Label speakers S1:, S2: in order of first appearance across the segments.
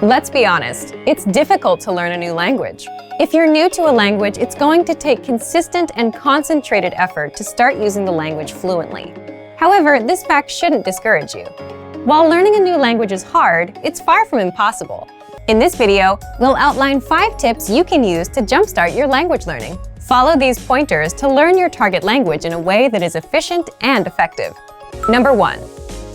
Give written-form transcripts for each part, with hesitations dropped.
S1: Let's be honest, it's difficult to learn a new language. If you're new to a language, it's going to take consistent and concentrated effort to start using the language fluently. However, this fact shouldn't discourage you. While learning a new language is hard, it's far from impossible. In this video, we'll outline 5 tips you can use to jumpstart your language learning. Follow these pointers to learn your target language in a way that is efficient and effective. Number 1.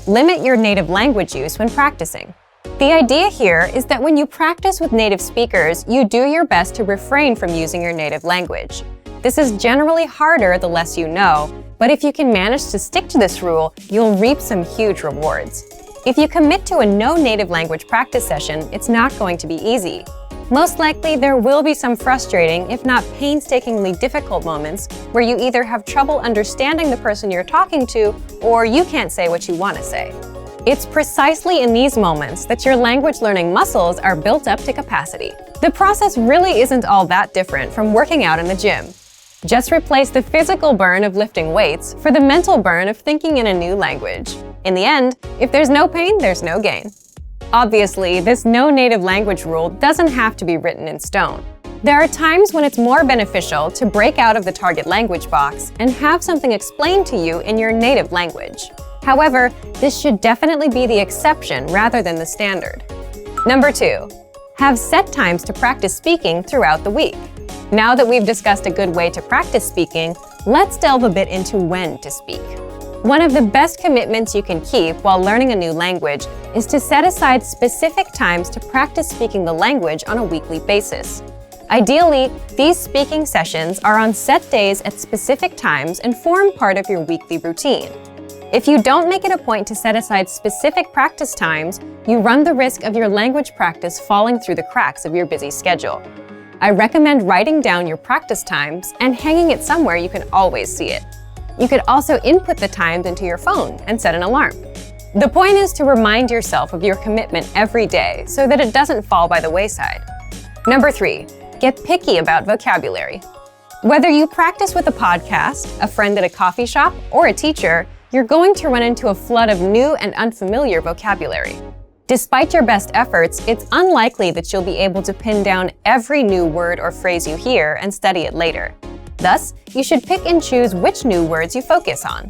S1: Limit your native language use when practicing. The idea here is that when you practice with native speakers, you do your best to refrain from using your native language. This is generally harder the less you know, but if you can manage to stick to this rule, you'll reap some huge rewards. If you commit to a no native language practice session, it's not going to be easy. Most likely, there will be some frustrating, if not painstakingly difficult moments where you either have trouble understanding the person you're talking to, or you can't say what you want to say. It's precisely in these moments that your language learning muscles are built up to capacity. The process really isn't all that different from working out in the gym. Just replace the physical burn of lifting weights for the mental burn of thinking in a new language. In the end, if there's no pain, there's no gain. Obviously, this no native language rule doesn't have to be written in stone. There are times when it's more beneficial to break out of the target language box and have something explained to you in your native language. However, this should definitely be the exception rather than the standard. Number 2. Have set times to practice speaking throughout the week. Now that we've discussed a good way to practice speaking, let's delve a bit into when to speak. One of the best commitments you can keep while learning a new language is to set aside specific times to practice speaking the language on a weekly basis. Ideally, these speaking sessions are on set days at specific times and form part of your weekly routine. If you don't make it a point to set aside specific practice times, you run the risk of your language practice falling through the cracks of your busy schedule. I recommend writing down your practice times and hanging it somewhere you can always see it. You could also input the times into your phone and set an alarm. The point is to remind yourself of your commitment every day so that it doesn't fall by the wayside. Number 3, get picky about vocabulary. Whether you practice with a podcast, a friend at a coffee shop, or a teacher, you're going to run into a flood of new and unfamiliar vocabulary. Despite your best efforts, it's unlikely that you'll be able to pin down every new word or phrase you hear and study it later. Thus, you should pick and choose which new words you focus on.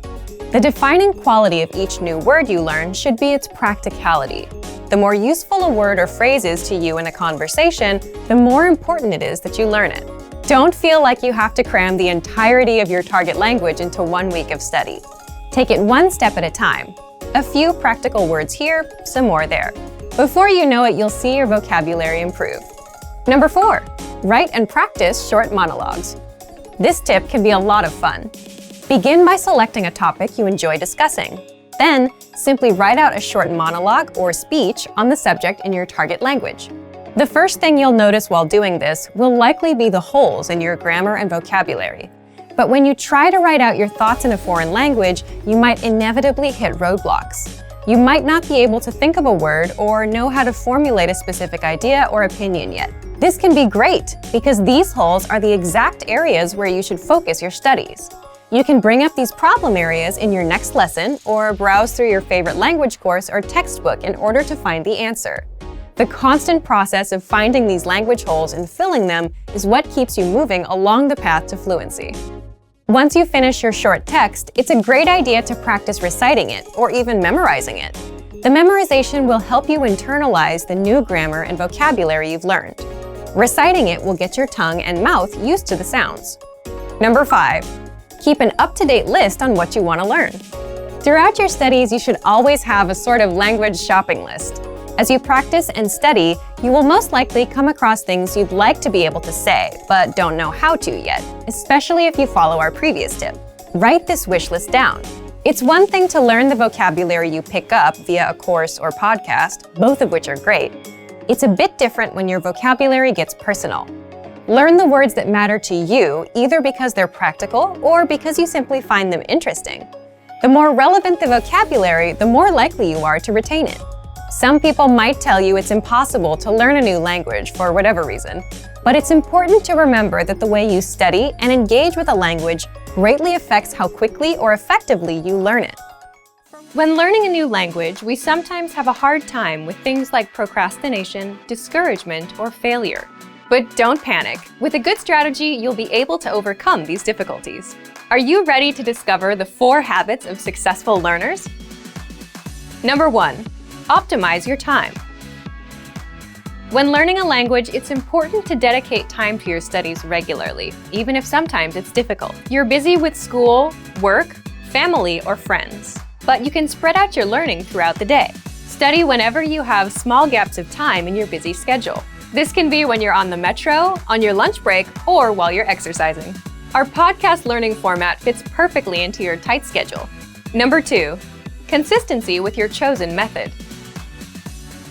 S1: The defining quality of each new word you learn should be its practicality. The more useful a word or phrase is to you in a conversation, the more important it is that you learn it. Don't feel like you have to cram the entirety of your target language into 1 week of study. Take it one step at a time. A few practical words here, some more there. Before you know it, you'll see your vocabulary improve. Number 4, write and practice short monologues. This tip can be a lot of fun. Begin by selecting a topic you enjoy discussing. Then, simply write out a short monologue or speech on the subject in your target language. The first thing you'll notice while doing this will likely be the holes in your grammar and vocabulary. But when you try to write out your thoughts in a foreign language, you might inevitably hit roadblocks. You might not be able to think of a word or know how to formulate a specific idea or opinion yet. This can be great because these holes are the exact areas where you should focus your studies. You can bring up these problem areas in your next lesson or browse through your favorite language course or textbook in order to find the answer. The constant process of finding these language holes and filling them is what keeps you moving along the path to fluency. Once you finish your short text, it's a great idea to practice reciting it or even memorizing it. The memorization will help you internalize the new grammar and vocabulary you've learned. Reciting it will get your tongue and mouth used to the sounds. Number 5, keep an up-to-date list on what you want to learn. Throughout your studies, you should always have a sort of language shopping list. As you practice and study, you will most likely come across things you'd like to be able to say, but don't know how to yet, especially if you follow our previous tip. Write this wish list down. It's one thing to learn the vocabulary you pick up via a course or podcast, both of which are great. It's a bit different when your vocabulary gets personal. Learn the words that matter to you, either because they're practical or because you simply find them interesting. The more relevant the vocabulary, the more likely you are to retain it. Some people might tell you it's impossible to learn a new language for whatever reason, but it's important to remember that the way you study and engage with a language greatly affects how quickly or effectively you learn it. When learning a new language, we sometimes have a hard time with things like procrastination, discouragement, or failure. But don't panic. With a good strategy, you'll be able to overcome these difficulties. Are you ready to discover the 4 habits of successful learners? Number 1. Optimize your time. When learning a language, it's important to dedicate time to your studies regularly, even if sometimes it's difficult. You're busy with school, work, family, or friends, but you can spread out your learning throughout the day. Study whenever you have small gaps of time in your busy schedule. This can be when you're on the metro, on your lunch break, or while you're exercising. Our podcast learning format fits perfectly into your tight schedule. Number 2. Consistency with your chosen method.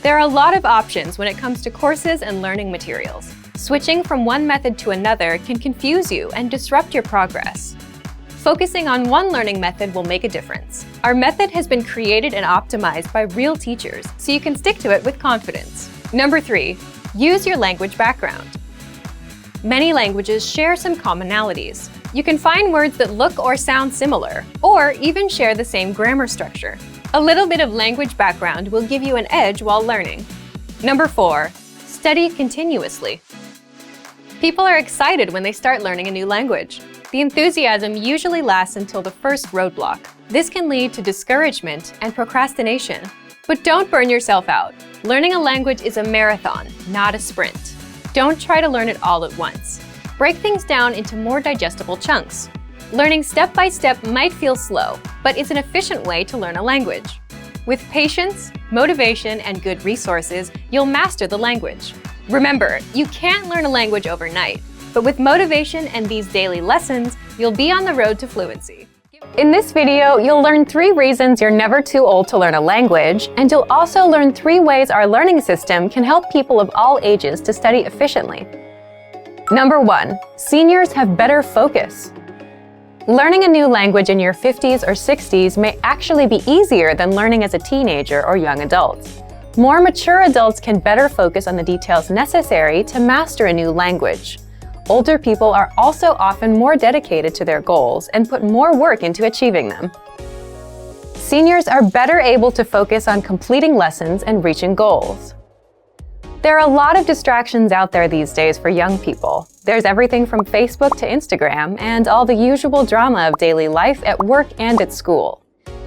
S1: There are a lot of options when it comes to courses and learning materials. Switching from one method to another can confuse you and disrupt your progress. Focusing on one learning method will make a difference. Our method has been created and optimized by real teachers, so you can stick to it with confidence. Number 3. Use your language background. Many languages share some commonalities. You can find words that look or sound similar, or even share the same grammar structure. A little bit of language background will give you an edge while learning. Number 4. Study continuously. People are excited when they start learning a new language. The enthusiasm usually lasts until the first roadblock. This can lead to discouragement and procrastination. But don't burn yourself out. Learning a language is a marathon, not a sprint. Don't try to learn it all at once. Break things down into more digestible chunks. Learning step by step might feel slow, but it's an efficient way to learn a language. With patience, motivation, and good resources, you'll master the language. Remember, you can't learn a language overnight, but with motivation and these daily lessons, you'll be on the road to fluency. In this video, you'll learn 3 reasons you're never too old to learn a language, and you'll also learn 3 ways our learning system can help people of all ages to study efficiently. Number 1. Seniors have better focus. Learning a new language in your 50s or 60s may actually be easier than learning as a teenager or young adult. More mature adults can better focus on the details necessary to master a new language. Older people are also often more dedicated to their goals and put more work into achieving them. Seniors are better able to focus on completing lessons and reaching goals. There are a lot of distractions out there these days for young people. There's everything from Facebook to Instagram and all the usual drama of daily life at work and at school.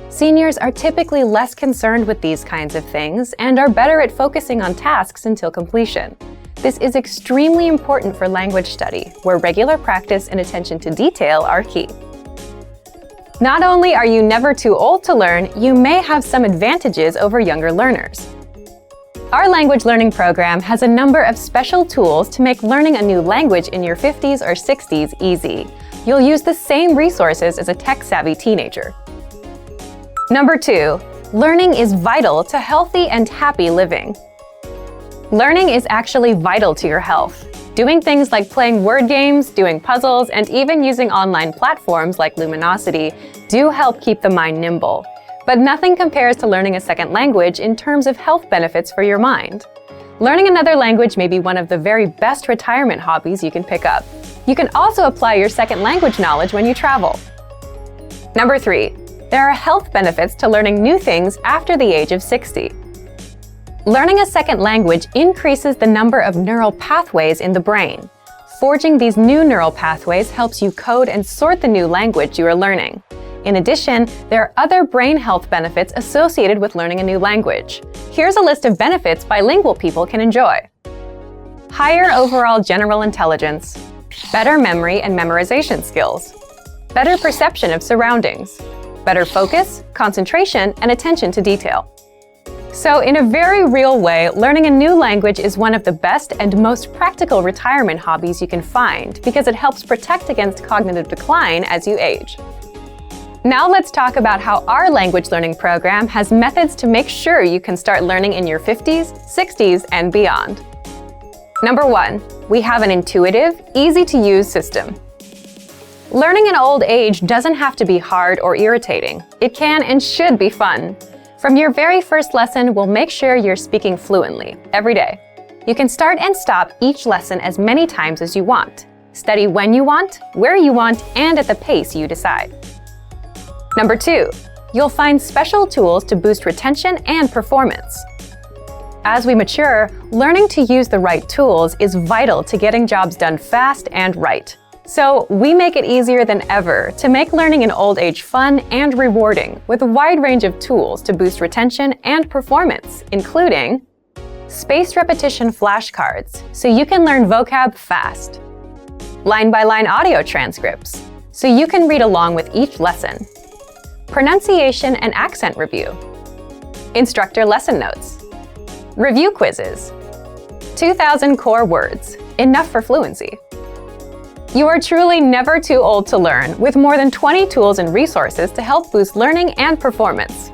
S1: Seniors are typically less concerned with these kinds of things and are better at focusing on tasks until completion. This is extremely important for language study, where regular practice and attention to detail are key. Not only are you never too old to learn, you may have some advantages over younger learners. Our language learning program has a number of special tools to make learning a new language in your 50s or 60s easy. You'll use the same resources as a tech-savvy teenager. Number 2. Learning is vital to healthy and happy living. Learning is actually vital to your health. Doing things like playing word games, doing puzzles, and even using online platforms like Luminosity do help keep the mind nimble. But nothing compares to learning a second language in terms of health benefits for your mind. Learning another language may be one of the very best retirement hobbies you can pick up. You can also apply your second language knowledge when you travel. Number 3. There are health benefits to learning new things after the age of 60. Learning a second language increases the number of neural pathways in the brain. Forging these new neural pathways helps you code and sort the new language you are learning. In addition, there are other brain health benefits associated with learning a new language. Here's a list of benefits bilingual people can enjoy. Higher overall general intelligence, better memory and memorization skills, better perception of surroundings, better focus, concentration, and attention to detail. So in a very real way, learning a new language is one of the best and most practical retirement hobbies you can find because it helps protect against cognitive decline as you age. Now let's talk about how our language learning program has methods to make sure you can start learning in your 50s, 60s, and beyond. Number 1, we have an intuitive, easy-to-use system. Learning in old age doesn't have to be hard or irritating. It can and should be fun. From your very first lesson, we'll make sure you're speaking fluently every day. You can start and stop each lesson as many times as you want. Study when you want, where you want, and at the pace you decide. Number 2, You'll find special tools to boost retention and performance. As we mature, learning to use the right tools is vital to getting jobs done fast and right. So we make it easier than ever to make learning in old age fun and rewarding with a wide range of tools to boost retention and performance, including spaced repetition flashcards, so you can learn vocab fast. Line-by-line audio transcripts, so you can read along with each lesson. Pronunciation and accent review. Instructor lesson notes. Review quizzes. 2,000 core words, enough for fluency. You are truly never too old to learn, with more than 20 tools and resources to help boost learning and performance.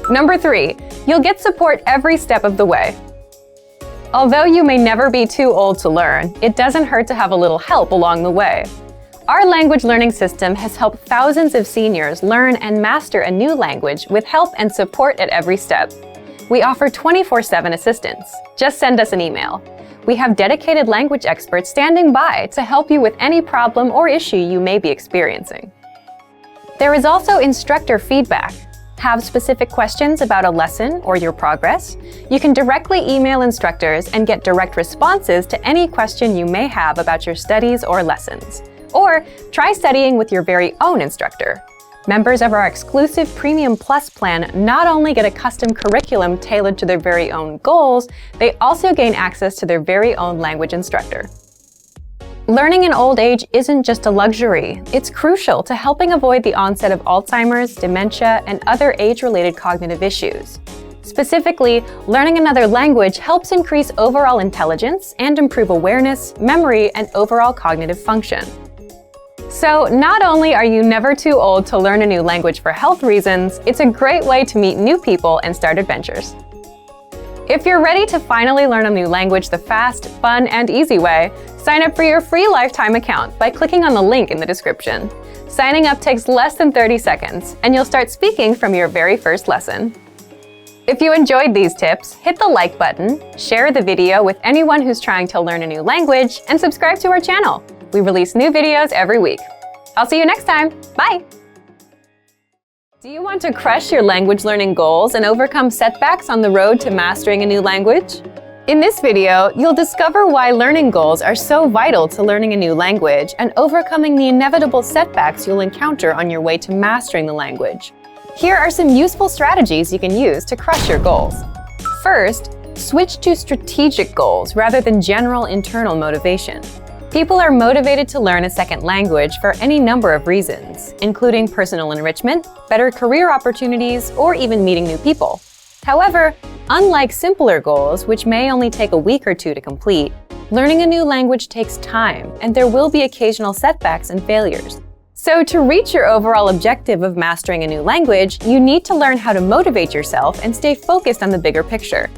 S1: Number 3, you'll get support every step of the way. Although you may never be too old to learn, it doesn't hurt to have a little help along the way. Our language learning system has helped thousands of seniors learn and master a new language with help and support at every step. We offer 24/7 assistance. Just send us an email. We have dedicated language experts standing by to help you with any problem or issue you may be experiencing. There is also instructor feedback. Have specific questions about a lesson or your progress? You can directly email instructors and get direct responses to any question you may have about your studies or lessons. Or try studying with your very own instructor. Members of our exclusive Premium Plus plan not only get a custom curriculum tailored to their very own goals, they also gain access to their very own language instructor. Learning in old age isn't just a luxury. It's crucial to helping avoid the onset of Alzheimer's, dementia, and other age-related cognitive issues. Specifically, learning another language helps increase overall intelligence and improve awareness, memory, and overall cognitive function. So not only are you never too old to learn a new language for health reasons, it's a great way to meet new people and start adventures. If you're ready to finally learn a new language the fast, fun, and easy way, sign up for your free lifetime account by clicking on the link in the description. Signing up takes less than 30 seconds, and you'll start speaking from your very first lesson. If you enjoyed these tips, hit the like button, share the video with anyone who's trying to learn a new language, and subscribe to our channel. We release new videos every week. I'll see you next time. Bye! Do you want to crush your language learning goals and overcome setbacks on the road to mastering a new language? In this video, you'll discover why learning goals are so vital to learning a new language and overcoming the inevitable setbacks you'll encounter on your way to mastering the language. Here are some useful strategies you can use to crush your goals. First, switch to strategic goals rather than general internal motivation. People are motivated to learn a second language for any number of reasons, including personal enrichment, better career opportunities, or even meeting new people. However, unlike simpler goals, which may only take a week or two to complete, learning a new language takes time, and there will be occasional setbacks and failures. So to reach your overall objective of mastering a new language, you need to learn how to motivate yourself and stay focused on the bigger picture.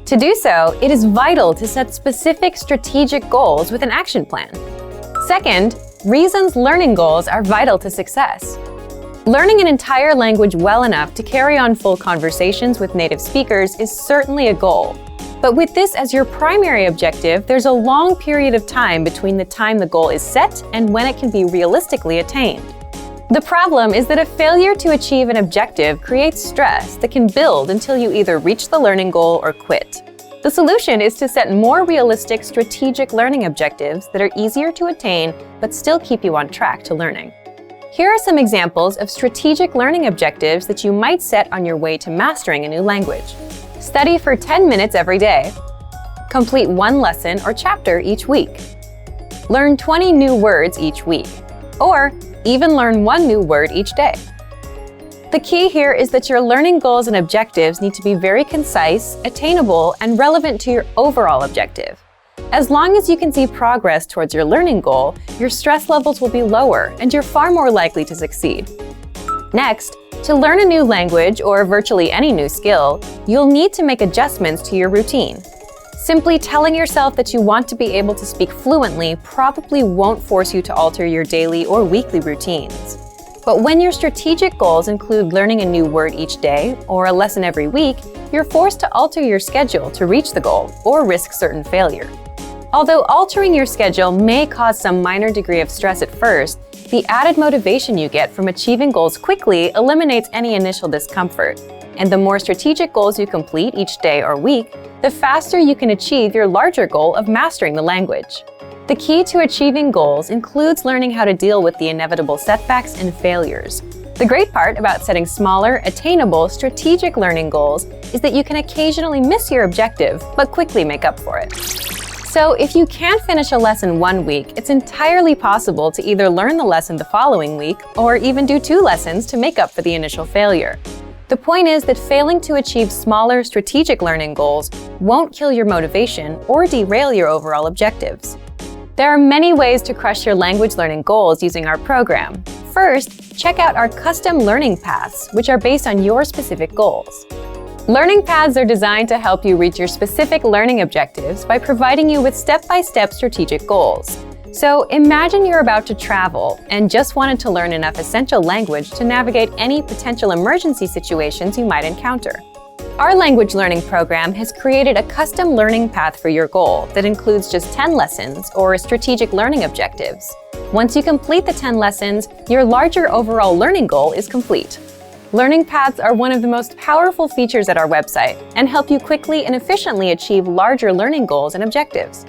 S1: To do so, it is vital to set specific strategic goals with an action plan. Second, reasons learning goals are vital to success. Learning an entire language well enough to carry on full conversations with native speakers is certainly a goal. But with this as your primary objective, there's a long period of time between the time the goal is set and when it can be realistically attained. The problem is that a failure to achieve an objective creates stress that can build until you either reach the learning goal or quit. The solution is to set more realistic strategic learning objectives that are easier to attain but still keep you on track to learning. Here are some examples of strategic learning objectives that you might set on your way to mastering a new language. Study for 10 minutes every day. Complete one lesson or chapter each week. Learn 20 new words each week. Or even learn one new word each day. The key here is that your learning goals and objectives need to be very concise, attainable, and relevant to your overall objective. As long as you can see progress towards your learning goal, your stress levels will be lower and you're far more likely to succeed. Next, to learn a new language or virtually any new skill, you'll need to make adjustments to your routine. Simply telling yourself that you want to be able to speak fluently probably won't force you to alter your daily or weekly routines. But when your strategic goals include learning a new word each day or a lesson every week, you're forced to alter your schedule to reach the goal or risk certain failure. Although altering your schedule may cause some minor degree of stress at first, The added motivation you get from achieving goals quickly eliminates any initial discomfort. And the more strategic goals you complete each day or week, the faster you can achieve your larger goal of mastering the language. The key to achieving goals includes learning how to deal with the inevitable setbacks and failures. The great part about setting smaller, attainable, strategic learning goals is that you can occasionally miss your objective, but quickly make up for it. So if you can't finish a lesson one week, it's entirely possible to either learn the lesson the following week or even do 2 lessons to make up for the initial failure. The point is that failing to achieve smaller, strategic learning goals won't kill your motivation or derail your overall objectives. There are many ways to crush your language learning goals using our program. First, check out our custom learning paths, which are based on your specific goals. Learning paths are designed to help you reach your specific learning objectives by providing you with step-by-step strategic goals. So imagine you're about to travel and just wanted to learn enough essential language to navigate any potential emergency situations you might encounter. Our language learning program has created a custom learning path for your goal that includes just 10 lessons or strategic learning objectives. Once you complete the 10 lessons, your larger overall learning goal is complete. Learning paths are one of the most powerful features at our website and help you quickly and efficiently achieve larger learning goals and objectives.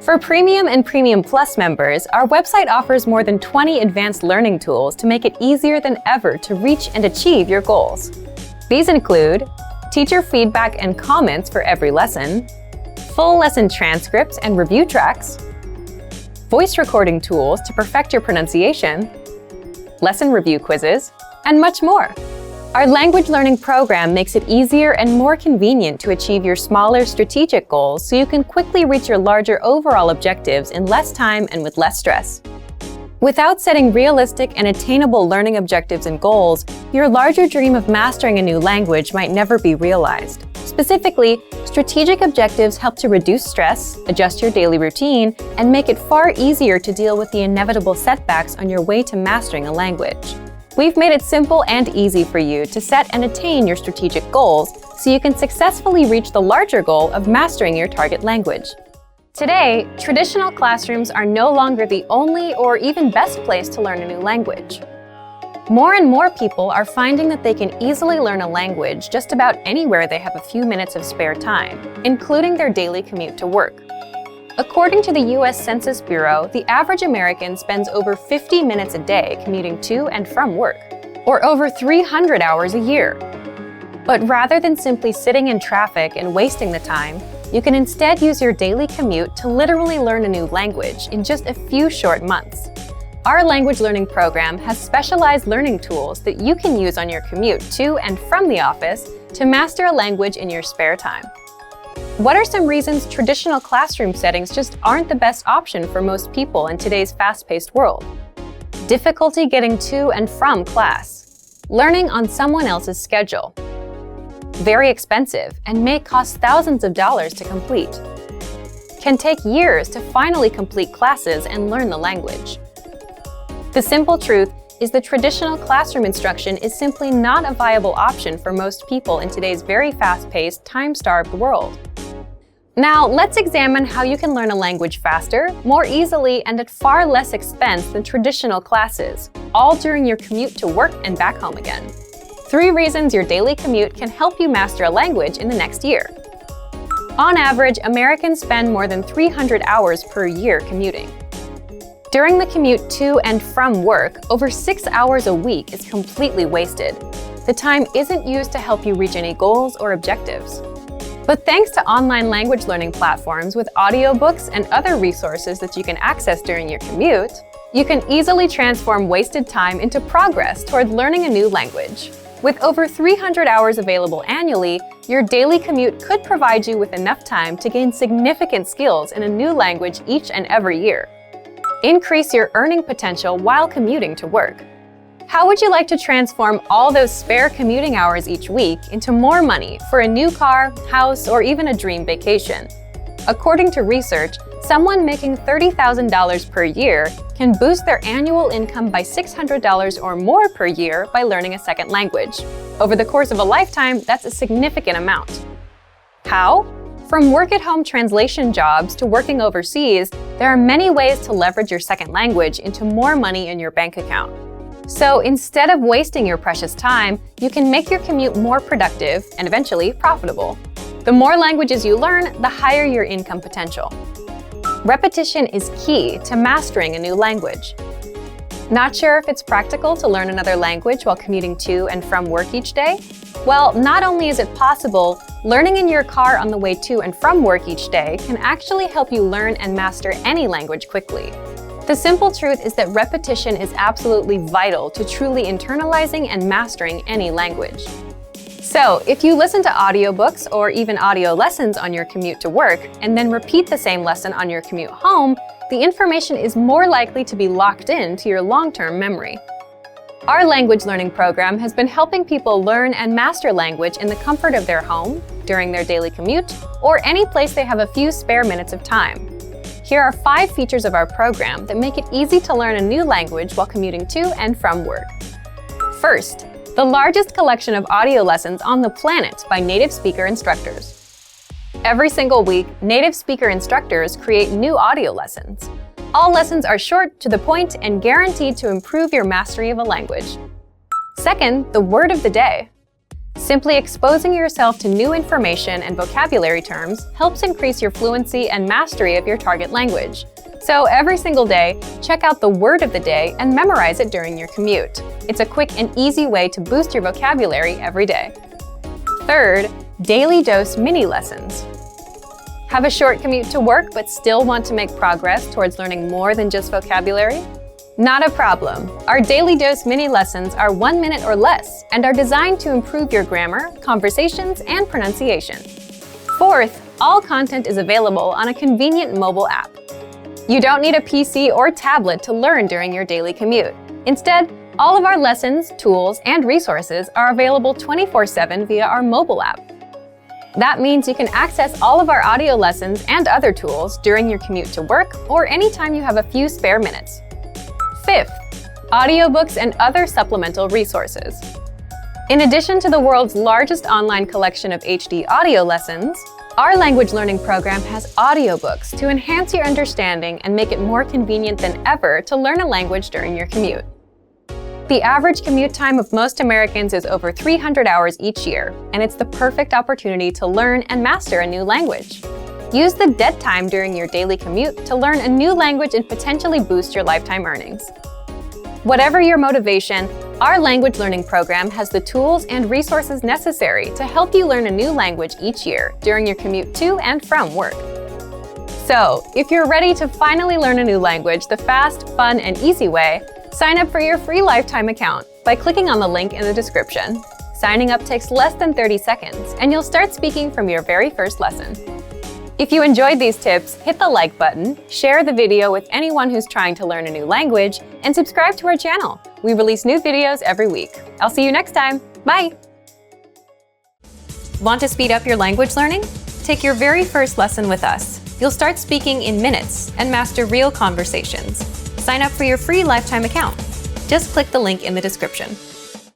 S1: For Premium and Premium Plus members, our website offers more than 20 advanced learning tools to make it easier than ever to reach and achieve your goals. These include teacher feedback and comments for every lesson, full lesson transcripts and review tracks, voice recording tools to perfect your pronunciation, lesson review quizzes, and much more. Our language learning program makes it easier and more convenient to achieve your smaller strategic goals so you can quickly reach your larger overall objectives in less time and with less stress. Without setting realistic and attainable learning objectives and goals, your larger dream of mastering a new language might never be realized. Specifically, strategic objectives help to reduce stress, adjust your daily routine, and make it far easier to deal with the inevitable setbacks on your way to mastering a language. We've made it simple and easy for you to set and attain your strategic goals so you can successfully reach the larger goal of mastering your target language. Today, traditional classrooms are no longer the only or even best place to learn a new language. More and more people are finding that they can easily learn a language just about anywhere they have a few minutes of spare time, including their daily commute to work. According to the U.S. Census Bureau, the average American spends over 50 minutes a day commuting to and from work, or over 300 hours a year. But rather than simply sitting in traffic and wasting the time, you can instead use your daily commute to literally learn a new language in just a few short months. Our language learning program has specialized learning tools that you can use on your commute to and from the office to master a language in your spare time. What are some reasons traditional classroom settings just aren't the best option for most people in today's fast-paced world? Difficulty getting to and from class. Learning on someone else's schedule. Very expensive and may cost thousands of dollars to complete. Can take years to finally complete classes and learn the language. The simple truth is that traditional classroom instruction is simply not a viable option for most people in today's very fast-paced, time-starved world. Now, let's examine how you can learn a language faster, more easily, and at far less expense than traditional classes, all during your commute to work and back home again. 3 reasons your daily commute can help you master a language in the next year. On average, Americans spend more than 300 hours per year commuting. During the commute to and from work, over 6 hours a week is completely wasted. The time isn't used to help you reach any goals or objectives. But thanks to online language learning platforms with audiobooks and other resources that you can access during your commute, you can easily transform wasted time into progress toward learning a new language. With over 300 hours available annually, your daily commute could provide you with enough time to gain significant skills in a new language each and every year. Increase your earning potential while commuting to work. How would you like to transform all those spare commuting hours each week into more money for a new car, house, or even a dream vacation? According to research, someone making $30,000 per year can boost their annual income by $600 or more per year by learning a second language. Over the course of a lifetime, that's a significant amount. How? From work-at-home translation jobs to working overseas, there are many ways to leverage your second language into more money in your bank account. So instead of wasting your precious time, you can make your commute more productive and eventually profitable. The more languages you learn, the higher your income potential. Repetition is key to mastering a new language. Not sure if it's practical to learn another language while commuting to and from work each day? Well, not only is it possible, learning in your car on the way to and from work each day can actually help you learn and master any language quickly. The simple truth is that repetition is absolutely vital to truly internalizing and mastering any language. So, if you listen to audiobooks or even audio lessons on your commute to work, and then repeat the same lesson on your commute home, the information is more likely to be locked into your long-term memory. Our language learning program has been helping people learn and master language in the comfort of their home, during their daily commute, or any place they have a few spare minutes of time. Here are 5 features of our program that make it easy to learn a new language while commuting to and from work. First, the largest collection of audio lessons on the planet by native speaker instructors. Every single week, native speaker instructors create new audio lessons. All lessons are short, to the point, and guaranteed to improve your mastery of a language. Second, the word of the day. Simply exposing yourself to new information and vocabulary terms helps increase your fluency and mastery of your target language. So every single day, check out the word of the day and memorize it during your commute. It's a quick and easy way to boost your vocabulary every day. Third, daily dose mini lessons. Have a short commute to work but still want to make progress towards learning more than just vocabulary? Not a problem. Our daily dose mini lessons are 1 minute or less and are designed to improve your grammar, conversations, and pronunciation. Fourth, all content is available on a convenient mobile app. You don't need a PC or tablet to learn during your daily commute. Instead, all of our lessons, tools, and resources are available 24/7 via our mobile app. That means you can access all of our audio lessons and other tools during your commute to work or anytime you have a few spare minutes. Fifth, audiobooks and other supplemental resources. In addition to the world's largest online collection of HD audio lessons, our language learning program has audiobooks to enhance your understanding and make it more convenient than ever to learn a language during your commute. The average commute time of most Americans is over 300 hours each year, and it's the perfect opportunity to learn and master a new language. Use the dead time during your daily commute to learn a new language and potentially boost your lifetime earnings. Whatever your motivation, our language learning program has the tools and resources necessary to help you learn a new language each year during your commute to and from work. So, if you're ready to finally learn a new language the fast, fun, and easy way, sign up for your free lifetime account by clicking on the link in the description. Signing up takes less than 30 seconds, and you'll start speaking from your very first lesson. If you enjoyed these tips, hit the like button, share the video with anyone who's trying to learn a new language, and subscribe to our channel. We release new videos every week. I'll see you next time. Bye! Want to speed up your language learning? Take your very first lesson with us. You'll start speaking in minutes and master real conversations. Sign up for your free lifetime account. Just click the link in the description.